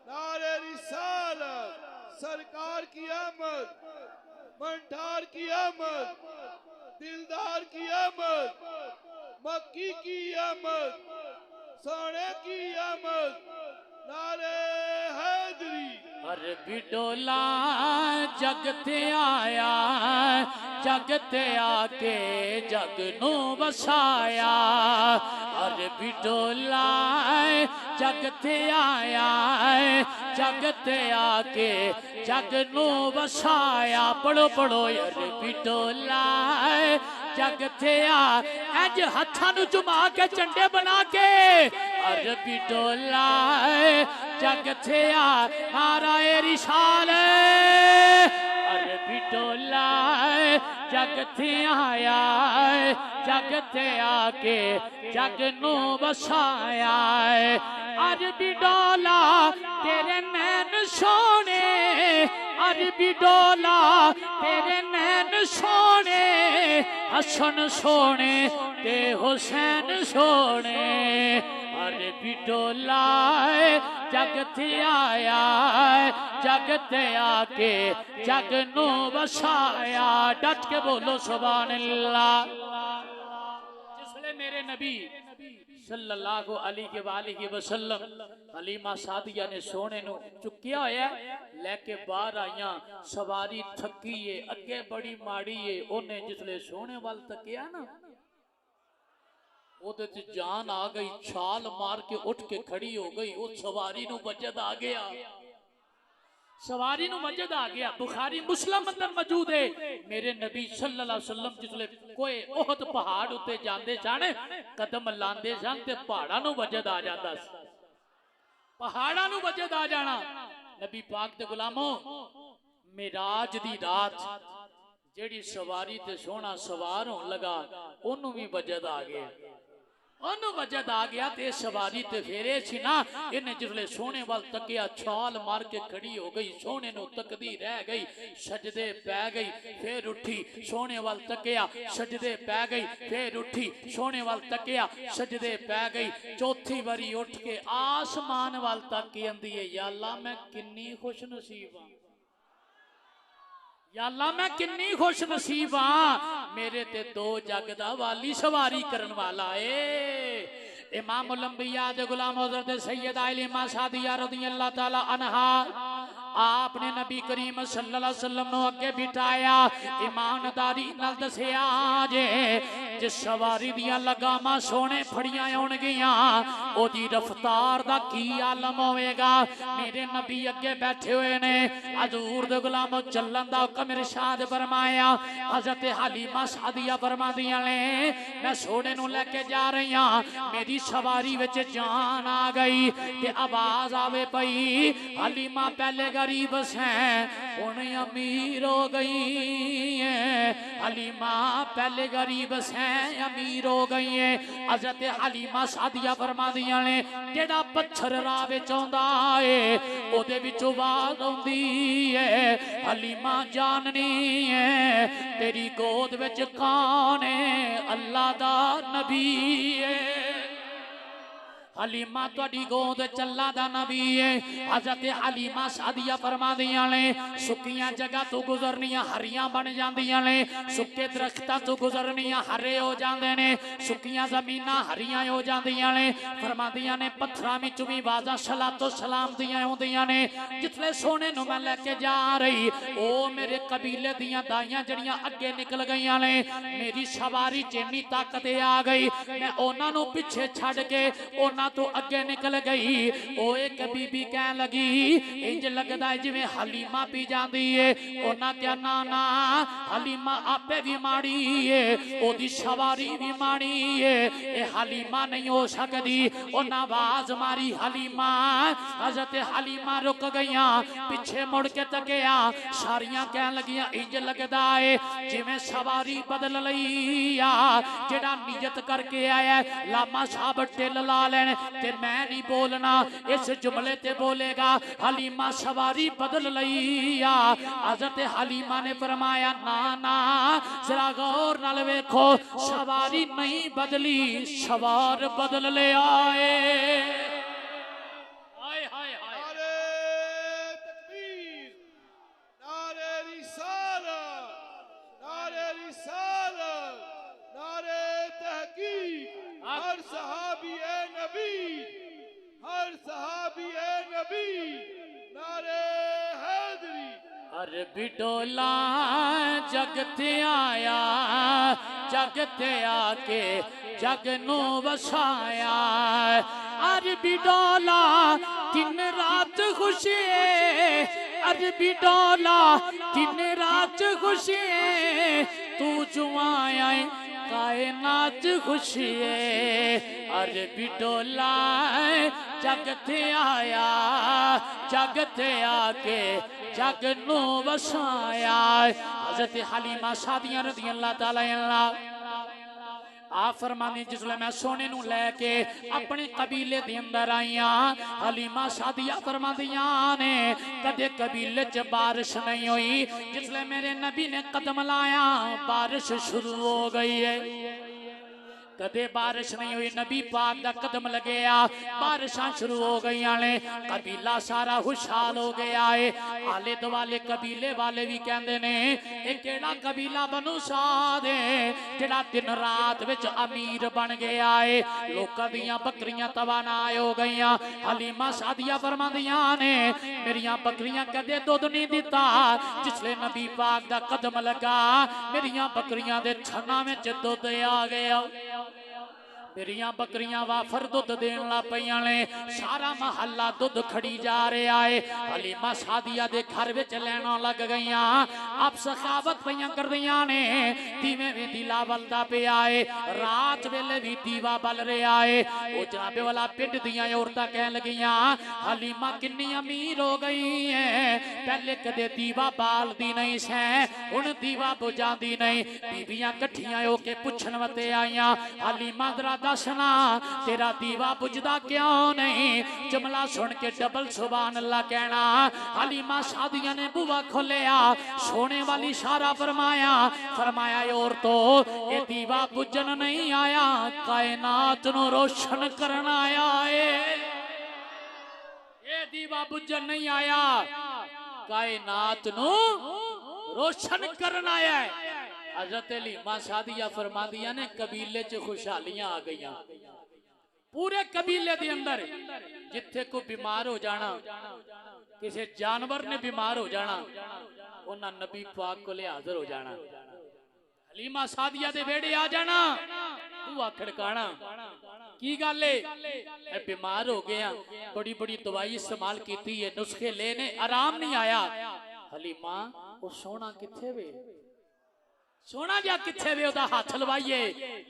नारे रिसालत, सरकार की आमद, मंठार की आमद, दिलदार की आमद, मक्की की आमद, सोने की आमद, नारे हैदरी। अरबी डोला जगते आया जगते आके जग नू बसाया। अरबी डोला जगते आया जगते आके जग नू बसाया। पढ़ो पढ़ो अरबी डोला जगते आ अज हथा नु जुमा के झंडे बना के अरबी डोला जगते आ नाराए रिसाल। अरबी डोला जगते आया जगते आके जग नू बसाया। अरबी डोला तेरे नैन सोने अरबी डोला तेरे नैन सोने हसन सोने ते हुसैन सोने। अरबी डोला जगते आया जगते आके जग नू बसाया। डट के बोलो सुभान अल्लाह। जिसले मेरे नबी सल्लल्लाहु अलैहि वसल्लम हलीमा सादिया ने सोने नु चुकिया होया लेके बाहर आईया। सवारी थकी है अगे बड़ी माड़ी है ओने जिसले सोने वाल तकिया ना ओदे च जान आ गई छाल मार के उठ के खड़ी हो गई। वो सवारी नु वजद आ गया सवारी नु वजद आ गया। बुखारी मुस्लिम अंदर मौजूद है मेरे नबी सल्लल्लाहु अलैहि वसल्लम जिसले कोई ओहद पहाड़ उत्ते जांदे सन कदम लांदे सन ते पहाड़ां नु वजद आ जांदा सी। पहाड़ां नु वजद आ जाना। नबी पाक दे गुलामो मिराज दी रात जेड़ी सवारी ते सोना सवार होन लगा ओनू भी वजद आ गया ओनू वजद आ गया ते सवारी ते फेरे सी ना इन्हें जिसले सोने वाल तकिया छाल मार के खड़ी हो गई। सोने नु तकदी रह गई सजदे पै गई फिर उठी सोने वाल तकिया सजदे पै गई फिर उठी सोने वाल तकिया सजदे पै गई। चौथी बारी उठ के आसमान वाल तक के आंदी है या अल्लाह मैं किन्नी खुश नसीब हां या अल्लाह मैं किन्नी खुश नसीब हां मेरे ते दो जग दा वाली सवारी करन वाला है। इमामुल अंबिया दे गुलाम हज़रत सैयदा हलीमा सादिया रज़ियल्लाहु ताला अन्हा आपने नबी करीम सल्लल्लाहु अलैहि वसल्लम नु अगे बिठाया ईमानदारी नाल दसिया जे जिस सवारी दियां लगामां सोने फड़ियां आउणगियां ओदी रफ्तार दा की आलम होवेगा। मेरे नबी अगे बैठे हुए ने हजूर दे गुलाम चलन दा हुक्म इरशाद फरमाया। हजरत हलीमा सादिया फरमादियां ने मैं सोने नु लेके जा रही हां मेरी सवारी विच जान आ गई ते आवाज आवे पई हलीमा पहले गरीब से हुण अमीर हो गई है। हलीमा पहले गरीब से अमीर हो गई है। हजरत हलीमा सादिया फरमादियां ने जेड़ा पत्थर राह विच आउंदा है ओदे विचों आवाज आउंदी है हलीमा जाननी है तेरी गोद विच कौन है अल्लाह दा नबी है। हलीमा तुहाडी गोद चल्ला दा नबी है। हजरत हलीमा सादिया फरमादियां ने सुक्कियां जगह तो गुजरनियां हरियां बन जांदियां ने, सुक्के दरख्तां तो गुजरनियां हरे हो जांदे ने, सुक्कियां जमीनां हरियां हो जांदियां ने। फरमादियां ने पत्थरां विच भी आवाज़ां सलातो सलाम दियां आउंदियां ने। जिसले सोने नूं मैं लेके जा रही ओ मेरे कबीले दियां दाइयां जड़ियां अगे निकल गईयां ने। मेरी सवारी च इन्नी ताकत आ गई, मैं उन्हां नूं पिछे छड़ के उन्हां तो अगे निकल गई। ओ एक बीबी कह लगी इंज लगदा है जिवें हलीमा पी जांदी है। उन्हां क्या ना ना हलीमा आपे भी माड़ी है, ओदी सवारी भी माड़ी है, ए हलीमा नहीं हो सकदी। उन्हां आवाज मारी हलीमा। हजरत हलीमा रुक गईयां, पिछे मुड़ के तकिया, सारियां कह लगियां इंज लगदा है जिवें सवारी बदल लई आ। जेड़ा नियत करके आया लामा साहब टिल ला लेन ते मैं नहीं बोलना, इस जुमले ते बोलेगा हलीमा सवारी बदल लई आ। हजरत हलीमा ने फरमाया ना ना जरा गौर नाल वेखो, सवारी नहीं बदली सवार बदल ले आए। हाय हाय हाय नारे तकबीर, नारे रिसालत, नारे रिसालत, नारे तहकीक। हर सहाबी ए नबी, हर सहाबी ए नबी, नारे हैदरी। हर बिडोला जगते आया, जगते आके जग नू वसाया। हर बिडोला दिन रात खुशी, हर बिडोला दिन रात खुशी, तू जुआया कायनात खुशी है। हर बिडोला जगते आया, जगते आके जग नू वसाया। हजरत हलीमा सादिया रज़ियल्लाहु ताला अन्हा आ फरमानी जिसले मैं सोने नू लैके अपने कबीले दे अंदर आईया, हलीमा सादिया फरमादियां ने कदे कबीले च बारिश नहीं हुई। जिसले मेरे नबी ने कदम लाया बारिश शुरू हो गई है। कदे बारिश नहीं हुई, नबी पाक दा कदम लगेया बारिशां शुरू हो गई ने। कबीला सारा खुशहाल हो गया है। आले दुआले कबीले वाले भी कहंदे ने ये केड़ा कबीला बनु साद है जेड़ा दिन रात विच अमीर बन गया है। लोकां दियां बकरियां तवानाय हो गईयां। हलीमा सादिया फरमांदियां ने मेरियां बकरियां कदे दुध नहीं दिता। जिसले नबी पाक दा कदम लगा मेरियां बकरियां दे थना विच दुध आ गया। मेरियां बकरियां वाफर दुध देन ला पईयां ने। सारा महल्ला दुध खड़ी जा रहा है। हलीमा सादिया दे घर विच लैना लग गईयां। आप सखावत पईयां करदियां ने। दीवे भी दिला बलदा पिया है। रात वेले भी दीवा बल रहा है। ओ जनाबे वाला पिंड दियां औरतां कहन लगियां हलीमा किन्नी अमीर हो गई है। पहले कदे दीवा बालदी नहीं सै, हुण दीवा बुझांदी नहीं। बीबियां कट्ठियां होके पुछण वते आईयां हलीमा जरा दसना तेरा दीवा बुझदा क्यों नहीं। जुमला सुन के डबल सुभान अल्लाह कहना। हलीमा सादिया ने बुआ खोलिया, सोने वाली इशारा फरमाया, फरमाया औरतों ये दीवा बुझन नहीं आया, कायनात नु रोशन करना आया है। ये दीवा बुझन नहीं आया, कायनात नु रोशन करना आया है। हजरत हलीमा सादिया फरमादियां ने कबीले च खुशहालियां आ गईयां। पूरे कबीले दे अंदर जिथे कोई बीमार हो जाना, किसी जानवर ने बीमार हो जाना, उन्हां नबी पाक को ले हाजिर हो जाना। हलीमा सादिया दे वेड़े आ जाना, बुआ खड़काना, की गल है बीमार हो गया, बड़ी बड़ी दवाई इस्तेमाल की है, नुस्खे लेने आराम नहीं आया। हलीमा वो सोना किथे वे, सोना जा किथे वे, ओदा हाथ लवाइए।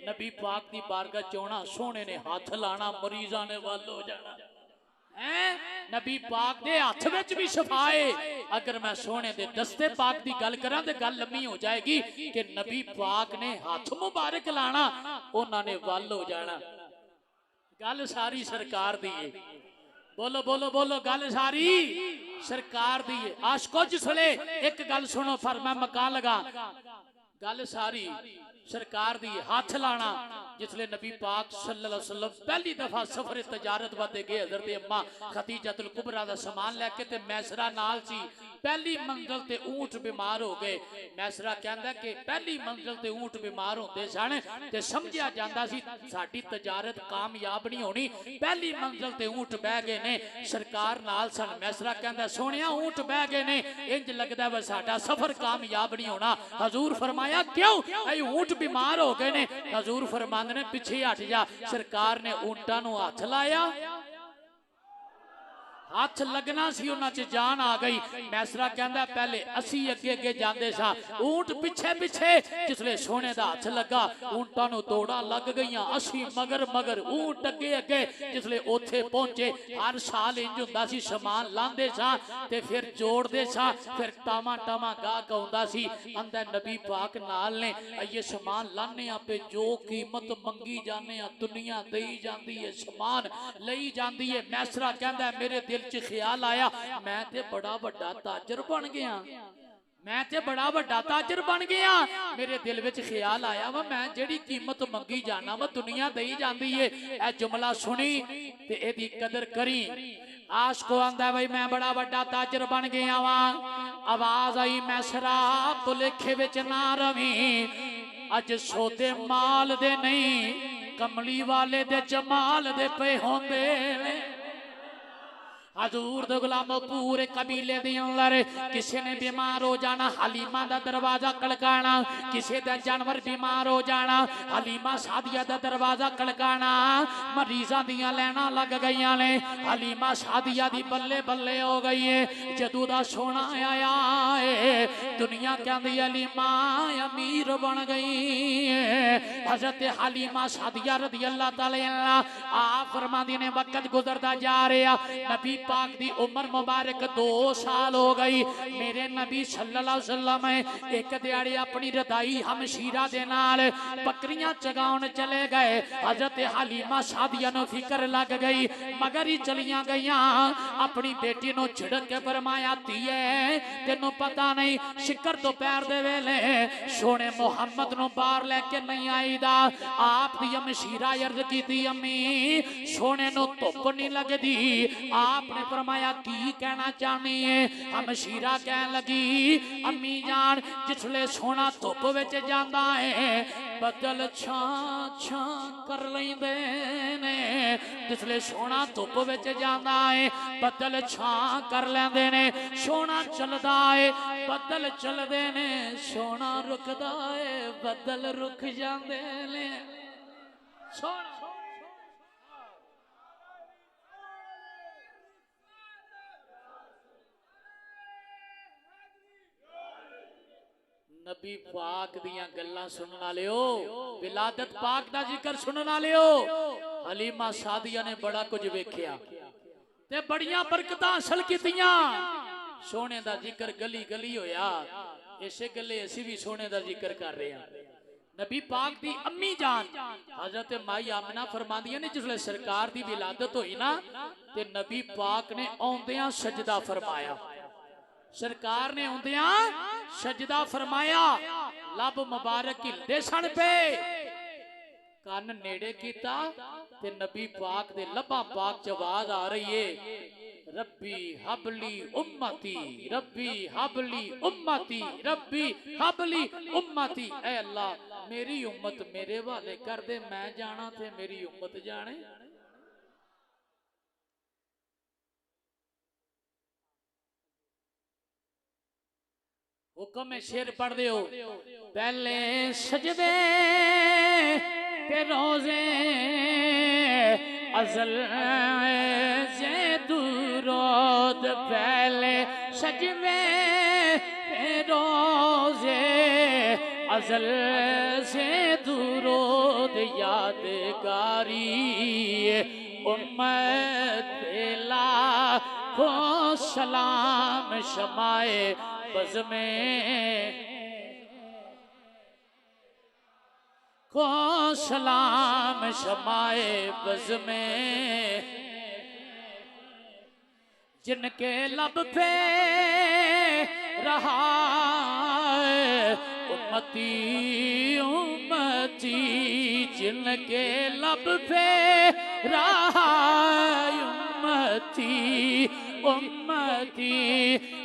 नबी पाक दी बारगाह चोना, सोने ने हाथ लाना, मरीजा ने वल हो जाना है। नबी पाक दे हाथ विच भी शफा है। अगर मैं सोने दे दस्ते पाक दी गल करा तो गल लम्मी हो जाएगी कि नबी पाक ने हाथ मुबारक लाना, उन्हां ने वल हो जाना। गल सारी सरकार दी है। बोलो बोलो बोलो, गल सारी सरकार दी है। आशको जिसले एक गल सुनो, फिर मैं मका लगा गल सारी सरकार दी हाथ लाना जिसले नबी पाक सल्लल्लाहु अलैहि वसल्लम पहली दफा सफर तजारत वाते गए हजरत अम्मा खदीजतुल कुबरा दा सामान लेके ते मैसरा नाल सी पहली मंजिल ते ऊंट बीमार हो गए मैसरा कहंदा कि पहली मंजिल ते ऊंट बीमार होंदे सन ते समझिया जांदा सी साडी तजारत कामयाब नहीं होनी पहली मंजिल ते ऊंट बह गए ने सरकार नाल सन मैसरा कहंदा सोहणिया ऊंट बह गए ने इंज लगदा वा साडा सफर कामयाब नहीं होना हजूर फरमाया क्यों ऐ ऊंट बीमार हो गए ने हजूर फरमांदे ने पिछे हट जा सरकार ने ऊंटां नूं हथ लाया हाथ लगना सी उन्हां च जान आ गई मैसरा कहंदा पहले असी अगे अगे जांदे सा ऊंट पिछे पिछे जिसले सोने दा हाथ लगा ऊंटां नूं तोड़ा लग गईयां असी मगर मगर ऊंट अगे अगे जिसले ओथे पहुंचे हर साल इंज हुंदा सी समान लांदे सा ते फिर जोड़दे सा फिर टामा टामा गाहक आउंदा सी अंदर नबी पाक नाल ने ये समान लाने पे जो कीमत मंगी जाने दुनिया देई जांदी है समान लई जांदी है मैसरा कहंदा मेरे दिल च ख्याल आया मैं ते बड़ा बड़ा ताजर बन गया मैं ते बड़ा बड़ा ताजर बन गया मेरे दिल विच ख्याल आया वा मैं जेड़ी कीमत मंगी जाना वा दुनिया देई जांदी है ए जुमला सुनी ते एदी कदर करी आश को आंदा भाई मैं बड़ा बड़ा ताजर बन गया वा आवाज आई मैसरा भुलेखे विच ना रवी अज सौदे माल दे नहीं कमली वाले दे जमाल दे पे होंदे ने हजूर दे गुलाम पूरे कबीले दे अंदर किसी ने बीमार हो जाना हलीमा दा दरवाजा खड़काना किसी दा जानवर बीमार हो जाना हलीमा सादिया दा दरवाजा खड़काना मरीजां दियां लैना लग गईयां ने हलीमा सादिया दी बल्ले बल्ले हो गई है जदों दा सोना आया है दुनिया कहंदी हलीमा अमीर बन गई है हजरत हलीमा सादिया रज़ी अल्लाह तआला आप फरमांदी ने वक्त गुजरदा जा रहा नबी पाक दी उम्र मुबारक 2 साल हो गई मेरे नबी सल्लल्लाहु अलैहि वसल्लम एक दिहाड़ी अपनी रदाई हमशीरा दे नाल बकरियां चगाउन चले गए हजरत हलीमा सादिया नु फिक्र लग गई मगर ही चलियां गईयां अपनी बेटी नु झिड़क के फरमाया धीए तेनू पता नहीं शिकर दोपहर दे वेले सोने मुहम्मद नु बाहर लेके नहीं आईदा आप दी हमशीरा अर्ज कीती अम्मी सोने नु धुप नहीं लगदी आप ने फरमाया की कहना चाहनी है हमशीरा कह लगी अम्मी जान जिसले सोना धुप विच जांदा है बदल छां छां कर लैंदे ने जिसले सोना धुप विच जांदा है बदल छां कर लैंदे ने सोना चलदा है बदल चलदे ने सोना रुकदा है बदल रुक जांदे ने सोना नबी पाक दियां गल्लां सुनन वालियो विलादत पाक दा जिक्र सुनन वालियो हलीमा सादिया ने बड़ा कुछ वेखिया ते बड़ियां बरकतां हासिल कीतियां सोने दा जिक्र गली गली होया इसे गल्ले असी भी सोने दा जिक्र कर रहे हैं नबी पाक दी अम्मी जान हजरत माई आमना फरमांदियां ने जिसले सरकार दी विलादत होई ना ते नबी पाक ने औंदियां सजदा फरमाया सरकार ने आउंदियां सजदा फरमाया लब मुबारक हिलदे सन पे कान नेड़े कीता ते नबी पाक दे लब्बां पाक च आवाज आ रही है रब्बी हबली उम्मती रब्बी हबली उम्मती रब्बी हबली उम्मती ऐ अल्लाह मेरी उम्मत मेरे वाले कर दे मैं जाना ते मेरी उम्मत जाने हुक्म में शेर पढ़ दियो पहले सजदे ते रोजे अज़ल से दुरूद पहले सजदे ते रोजे अज़ल से दुरूद यादगारी उम्मत लाखों सलाम शमाए बज़ में को सलाम शमाए बज़ में जिनके लब पे रहा उम्मती उम्मती जिनके लब पे रहा उम्मती उम्मती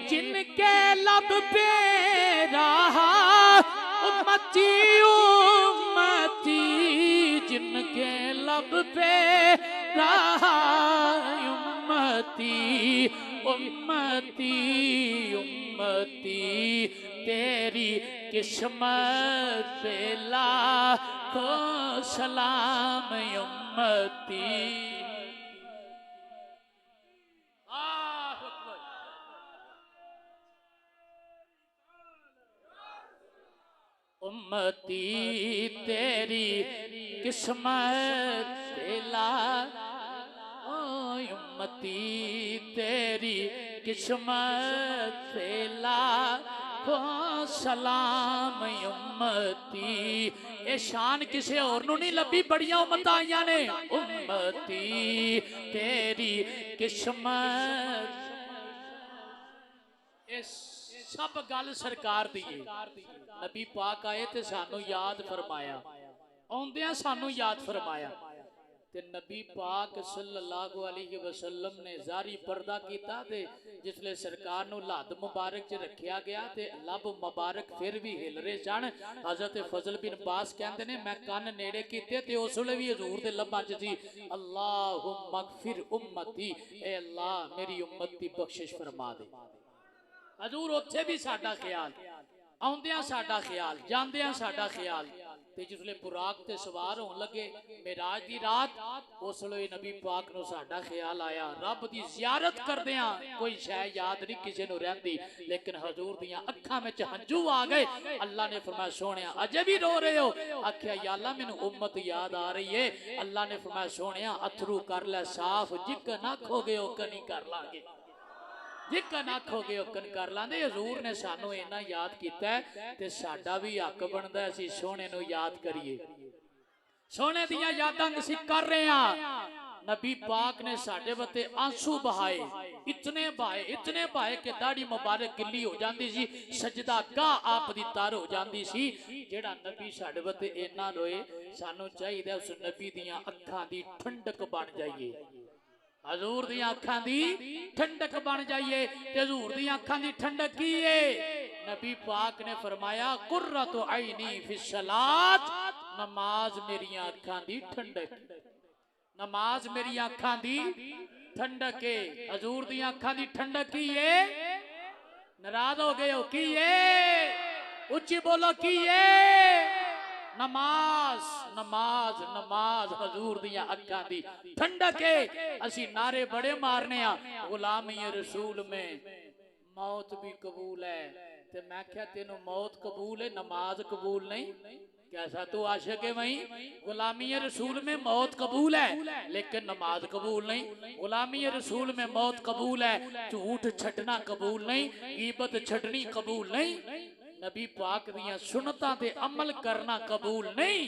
जिनके लब पे रहा उम्मती उम्मती जिनके लब पे रहा उम्मती उम्मती उम्मती तेरी किस्मत पे लाखों सलाम उम्मती। उम्मती तेरी किस्मत पे लाखों उम्मती तेरी किस्मत पे लाखों सलाम उम्मती। ये शान किसे और नू नहीं लभी, बड़िया उम्मत आईया ने। उम्मती तेरी किस्मत सब गल सरकार दी है। नबी पाक आए ते सानू याद फरमाया, आउंदियां सानू याद फरमाया ते नबी पाक सल्लल्लाहु अलैहि वसल्लम ने जारी पर्दा कीता ते जिसले सरकार नू लद मुबारक च रखिया गया ते लब मुबारक फिर भी हिल रहे सन। हजरत फजल बिन बास कहंदे ने मैं कान नेड़े कीते ते उस वेले भी हजूर दे लबां च सी अल्लाहुम्मा गफिर उम्मती, ए अल्लाह मेरी उम्मत दी बख्शिश फरमा दे। हजूर उत्थे भी साडा ख्याल, आउंदियां साडा ख्याल, जांदियां साडा ख्याल। ते जिसले बुराक ते सवार होने लगे मेराज दी रात, उस वेले नबी पाक नू साडा ख्याल आया। रब दी ज़ियारत करदियां कोई शै याद नहीं किसी नू रहंदी, लेकिन हजूर दियां अखां विच हंझू आ गए। अल्लाह ने फरमाया सोहणिया अजे भी रो रहे हो? आख्या या अल्लाह मैनू उम्मत याद आ रही है। अल्लाह ने फरमाया सोहणिया अथरू कर लै साफ, जिकन आखोगे ओकन ही कर लांगे, जिकन आखोगे ओकन कर लांगे। हजूर ने सानू इन्ना याद किया ते साडा भी हक बनदा असीं सोहणे नू याद करिए। सोहणे दियां यादां असीं कर रहे हां। नबी पाक ने साडे वते आंसू बहाए, इतने बहाए कि दाढ़ी मुबारक गिल्ली हो जाती सी, सजदा गाह आप दी तर हो जाती सी। जेड़ा नबी साडे वते इन्ना रोए, सानू चाहिए उस नबी दियां अखां दी ठंडक बन जाइए, हजूर दी अखां दी ठंडक बन जाइए। ते हजूर दी अखां दी ठंडक की है? नबी पाक ने फरमाया कुर्रतु ऐनी फिस्सलात, नमाज मेरी अखां दी ठंडक, नमाज मेरी अखां दी ठंडक है। हजूर दी अखां दी ठंडक की है? नाराज हो गए हो? की है? उच्ची बोलो की है? नमाज नमाज नमाज हजूर दिया अखां दी ठंडक है। असी नारे बड़े मारने आ गुलामी रसूल में मौत भी कबूल है। ते मैं क्या तेनू मौत कबूल है, नमाज कबूल नहीं? कैसा तू आशिक है? वही गुलामी रसूल में मौत कबूल है लेकिन नमाज कबूल नहीं। गुलामी रसूल में मौत कबूल है, झूठ छटना कबूल नहीं, गीबत छटनी कबूल नहीं, नबी पाक दियां सुन्नतां ते अमल करना कबूल नहीं।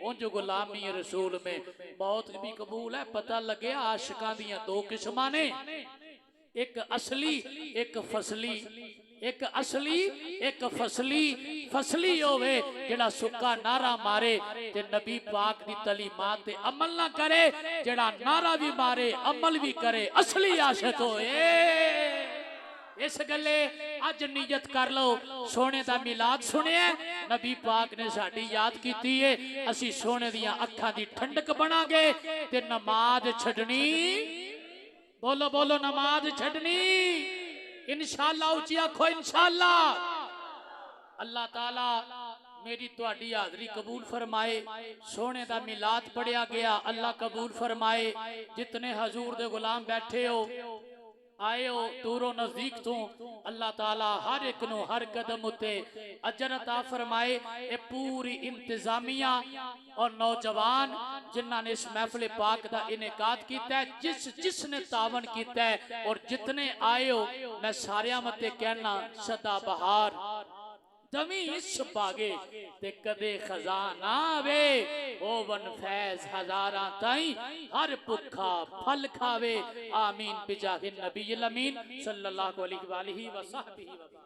उंज गुलामी रसूल में मौत भी कबूल है। पता लगे आशिकां दियां दो किस्मां ने, एक असली एक फसली, एक असली एक फसली। फसली होवे जेड़ा सुक्का नारा मारे ते नबी पाक दी तलीमात ते अमल ना करे, जेड़ा नारा भी मारे अमल भी करे, असली आशिक होए। इस गले अज नियत कर लो, सोने दा मिलाद सुनिया, नबी पाक ने साडी याद कीती है, असी सोने दियां अखां दी ठंडक बनांगे ते नमाज छड्डनी, बोलो बोलो नमाज छड्डनी इंशाअल्लाह। उची आखो इंशाअल्लाह। अल्लाह ताला मेरी तुहाडी हाजरी कबूल फरमाए। सोने दा मिलाद पढ़िया गया, अल्लाह कबूल फरमाए। जितने हजूर दे गुलाम बैठे हो, आए हो दूरों नजदीक तो, अल्लाह ताला हर एक नु हर कदम उते अजर अता फरमाए। ए पूरी इंतजामिया और नौजवान जिन्हां ने इस महफिल पाक दा इनेकाद कीता है, जिसने तावन कीता है और जितने आए हो, मैं सारियां मते कहना सदा बहार दमी इस बागे ते कदे खजाना वे, ओ वन फैज हजारा ताई हर भुखा फल खावे। आमीन बिजाहिन नबी अमीन सल्लल्लाहु अलैहि वसल्लम।